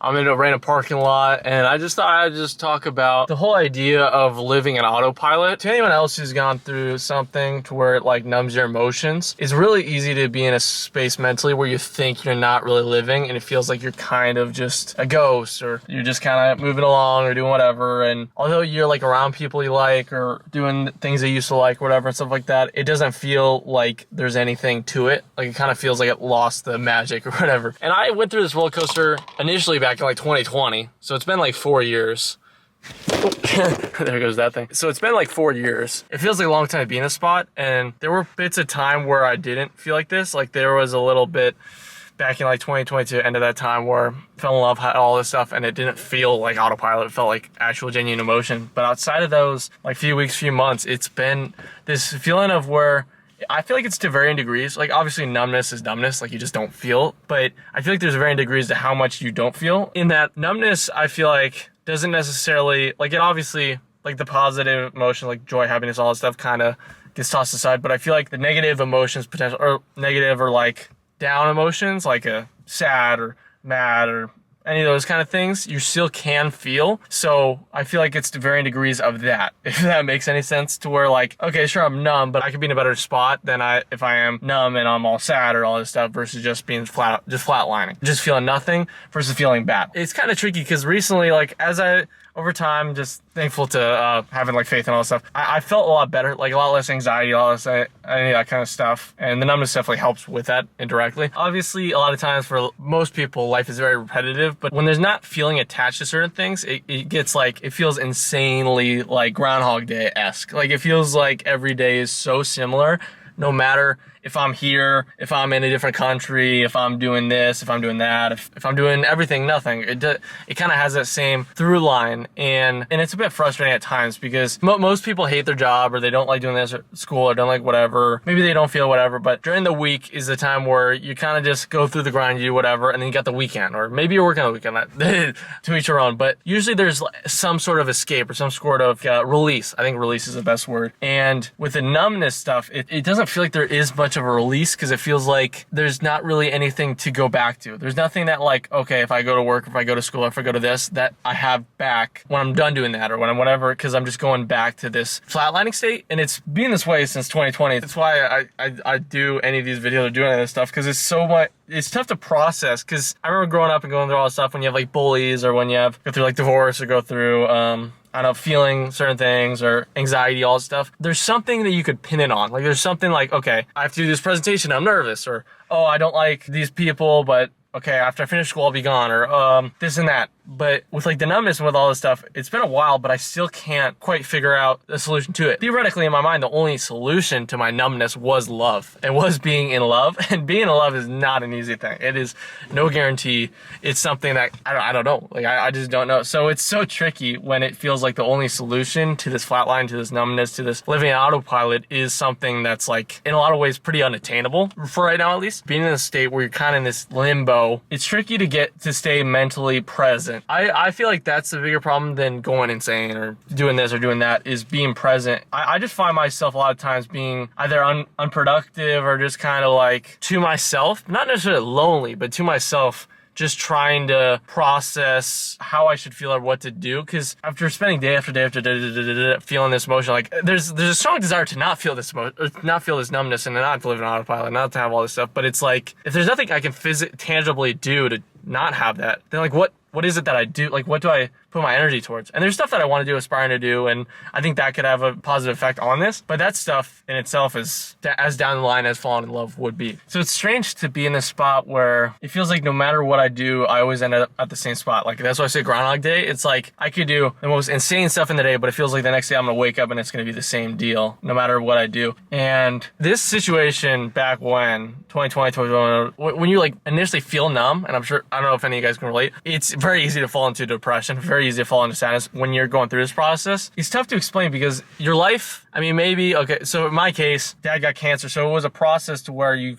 I'm in a random parking lot, and I just thought I'd just talk about the whole idea of living in autopilot. To anyone else who's gone through something to where it like numbs your emotions, it's really easy to be in a space mentally where you think you're not really living, and it feels like you're kind of just a ghost, or you're just kind of moving along or doing whatever. And although you're like around people you like or doing things you used to like, whatever, and stuff like that, it doesn't feel like there's anything to it. Like it kind of feels like it lost the magic or whatever. And I went through this roller coaster initially back in like 2020, so it's been like 4 years. There goes that thing. So it's been like 4 years. It feels like a long time to be in a spot, and there were bits of time where I didn't feel like this. Like there was a little bit back in like 2022, end of that time, where I fell in love, had all this stuff, and it didn't feel like autopilot. It felt like actual genuine emotion. But outside of those like few weeks, few months, it's been this feeling of where I feel like it's to varying degrees. Like obviously numbness is numbness, like you just don't feel, but I feel like there's varying degrees to how much you don't feel. In that numbness, I feel like doesn't necessarily, like it obviously, like the positive emotion, like joy, happiness, all that stuff kind of gets tossed aside, but I feel like the negative emotions potential, or negative or like down emotions, like a sad or mad or any of those kind of things, you still can feel. So I feel like it's to varying degrees of that, if that makes any sense, to where like, okay, sure, I'm numb, but I could be in a better spot than if I am numb and I'm all sad or all this stuff, versus just being flatlining, just feeling nothing versus feeling bad. It's kind of tricky because recently, like over time, just thankful to having like faith and all that stuff, I felt a lot better, like a lot less anxiety, a lot less any of that kind of stuff. And the numbness definitely helps with that indirectly. Obviously, a lot of times for most people, life is very repetitive, but when there's not feeling attached to certain things, it gets like, it feels insanely like Groundhog Day-esque. Like it feels like every day is so similar, no matter if I'm here, if I'm in a different country, if I'm doing this, if I'm doing that, if I'm doing everything, nothing. It kind of has that same through line, and it's a bit frustrating at times because most people hate their job, or they don't like doing this at school, or don't like whatever. Maybe they don't feel whatever, but during the week is the time where you kind of just go through the grind, you do whatever, and then you got the weekend, or maybe you're working on the weekend, to each your own. But usually there's some sort of escape or some sort of release. I think release is the best word. And with the numbness stuff, it doesn't feel like there is much of a release, because it feels like there's not really anything to go back to. There's nothing that like, okay, if I go to work, if I go to school, if I go to this, that I have back when I'm done doing that, or when I'm whatever, because I'm just going back to this flatlining state. And it's been this way since 2020. That's why I do any of these videos or doing any of this stuff, because it's so much, it's tough to process. Because I remember growing up and going through all this stuff when you have like bullies, or when you go through like divorce, or go through I don't know, feeling certain things or anxiety, all that stuff. There's something that you could pin it on. Like there's something like, okay, I have to do this presentation, I'm nervous, or, oh, I don't like these people, but okay, after I finish school, I'll be gone, or this and that. But with like the numbness and with all this stuff, it's been a while, but I still can't quite figure out the solution to it. Theoretically, in my mind, the only solution to my numbness was love. It was being in love, and being in love is not an easy thing. It is no guarantee. It's something that I don't know. Like I just don't know. So it's so tricky when it feels like the only solution to this flatline, to this numbness, to this living in autopilot is something that's like in a lot of ways pretty unattainable for right now, at least. Being in a state where you're kind of in this limbo, it's tricky to get to stay mentally present. I feel like that's the bigger problem than going insane or doing this or doing that, is being present. I just find myself a lot of times being either unproductive, or just kind of like to myself, not necessarily lonely, but to myself, just trying to process how I should feel or what to do. Because after spending day after day after day feeling this emotion, like there's a strong desire to not feel this emotion, or not feel this numbness, and not to live in autopilot, not to have all this stuff. But it's like, if there's nothing I can tangibly do to not have that, then like what is it that I do? Like, what do I put my energy towards? And there's stuff that I want to do, aspiring to do, and I think that could have a positive effect on this. But that stuff in itself is as down the line as falling in love would be. So it's strange to be in this spot where it feels like no matter what I do, I always end up at the same spot. Like that's why I say Groundhog Day. It's like I could do the most insane stuff in the day, but it feels like the next day I'm gonna wake up and it's gonna be the same deal, no matter what I do. And this situation back when 2020, 2021, when you like initially feel numb, and I don't know if any of you guys can relate, it's very easy to fall into depression, very easy to fall into sadness when you're going through this process. It's tough to explain because your life, I mean, maybe, okay, so in my case, dad got cancer, so it was a process to where I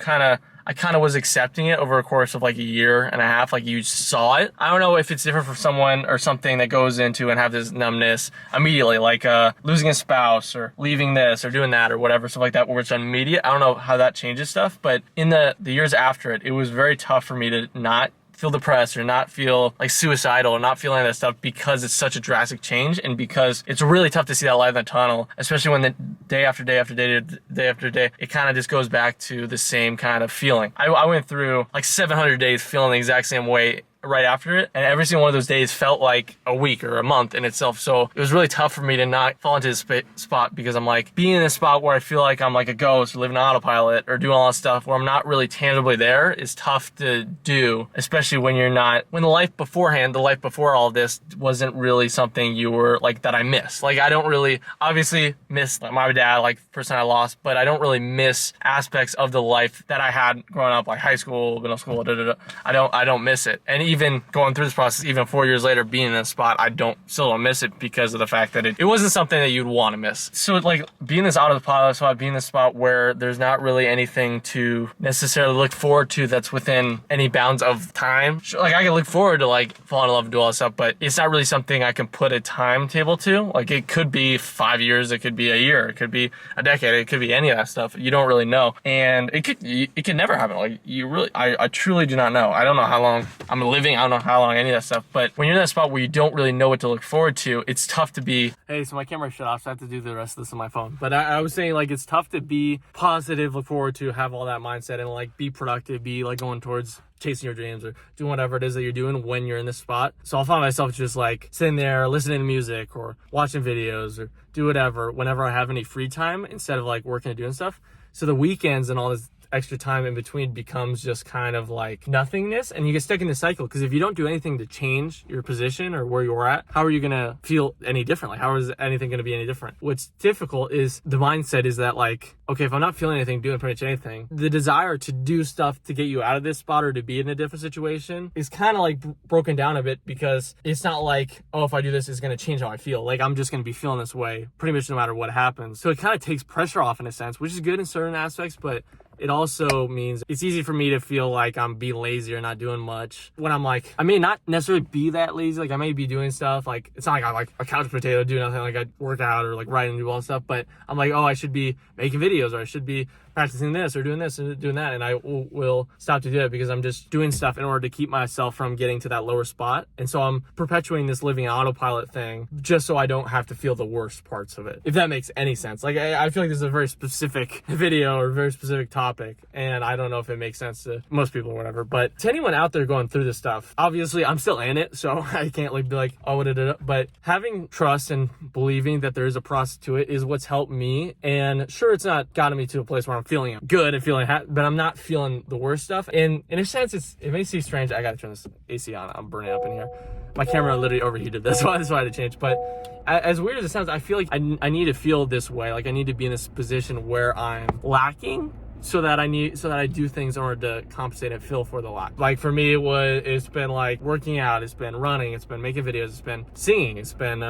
kind of was accepting it over a course of like a year and a half, like you saw it. I don't know if it's different for someone or something that goes into and have this numbness immediately, like losing a spouse or leaving this or doing that or whatever, stuff like that, where it's immediate. I don't know how that changes stuff, but in the years after it, it was very tough for me to not feel depressed or not feel like suicidal or not feeling that stuff, because it's such a drastic change and because it's really tough to see that light in the tunnel, especially when the day after day after day, it kind of just goes back to the same kind of feeling. I went through like 700 days feeling the exact same way right after it, and every single one of those days felt like a week or a month in itself. So it was really tough for me to not fall into this spot, because I'm like, being in a spot where I feel like I'm like a ghost or living on autopilot or doing all that stuff where I'm not really tangibly there is tough to do, especially when you're not, when the life beforehand, the life before all this wasn't really something you were like, that I miss. Like, I don't really obviously miss like my dad, like person I lost, but I don't really miss aspects of the life that I had growing up, like high school, middle school, I don't miss it. And even going through this process, even 4 years later, being in a spot, I still don't miss it, because of the fact that it wasn't something that you'd want to miss. So like being this autopilot spot, being this spot where there's not really anything to necessarily look forward to that's within any bounds of time. Like I can look forward to like falling in love and do all this stuff, but it's not really something I can put a timetable to. Like it could be 5 years, it could be a year, it could be a decade, it could be any of that stuff. You don't really know, and it could never happen. Like I truly do not know. I don't know how long I'm living. I don't know how long, any of that stuff. But when you're in that spot where you don't really know what to look forward to, it's tough to be, hey, so my camera shut off, so I have to do the rest of this on my phone. But I was saying, like, it's tough to be positive, look forward to, have all that mindset, and like be productive, be like going towards chasing your dreams or doing whatever it is that you're doing when you're in this spot. So I'll find myself just like sitting there listening to music or watching videos or do whatever whenever I have any free time, instead of like working and doing stuff. So the weekends and all this extra time in between becomes just kind of like nothingness, and you get stuck in the cycle, because if you don't do anything to change your position or where you're at, how are you gonna feel any differently? How is anything gonna be any different? What's difficult is the mindset is that like, okay, if I'm not feeling anything, doing pretty much anything, the desire to do stuff to get you out of this spot or to be in a different situation is kind of like broken down a bit, because it's not like, oh, if I do this, it's gonna change how I feel. Like I'm just gonna be feeling this way pretty much no matter what happens. So it kind of takes pressure off in a sense, which is good in certain aspects, but it also means it's easy for me to feel like I'm being lazy or not doing much, when I'm like, I may not necessarily be that lazy. Like I may be doing stuff, like it's not like I'm like a couch potato, do nothing, like I work out or like write and do all stuff, but I'm like, oh, I should be making videos, or I should be practicing this or doing this and doing that, and I will stop to do it because I'm just doing stuff in order to keep myself from getting to that lower spot. And so I'm perpetuating this living autopilot thing just so I don't have to feel the worst parts of it, if that makes any sense. Like I feel like this is a very specific video or a very specific topic, and I don't know if it makes sense to most people or whatever, but to anyone out there going through this stuff, obviously I'm still in it, so I can't like be like, oh, but having trust and believing that there is a process to it is what's helped me. And sure, it's not gotten me to a place where I'm feeling good and feeling happy, but I'm not feeling the worst stuff. And in a sense, it may seem strange. I gotta turn this AC on. I'm burning up in here. My camera literally overheated. That's why I had to change. But as weird as it sounds, I feel like I need to feel this way. Like I need to be in this position where I'm lacking, so that I do things in order to compensate and fill for the lack. Like for me, it's been like working out, it's been running, it's been making videos, it's been singing, it's been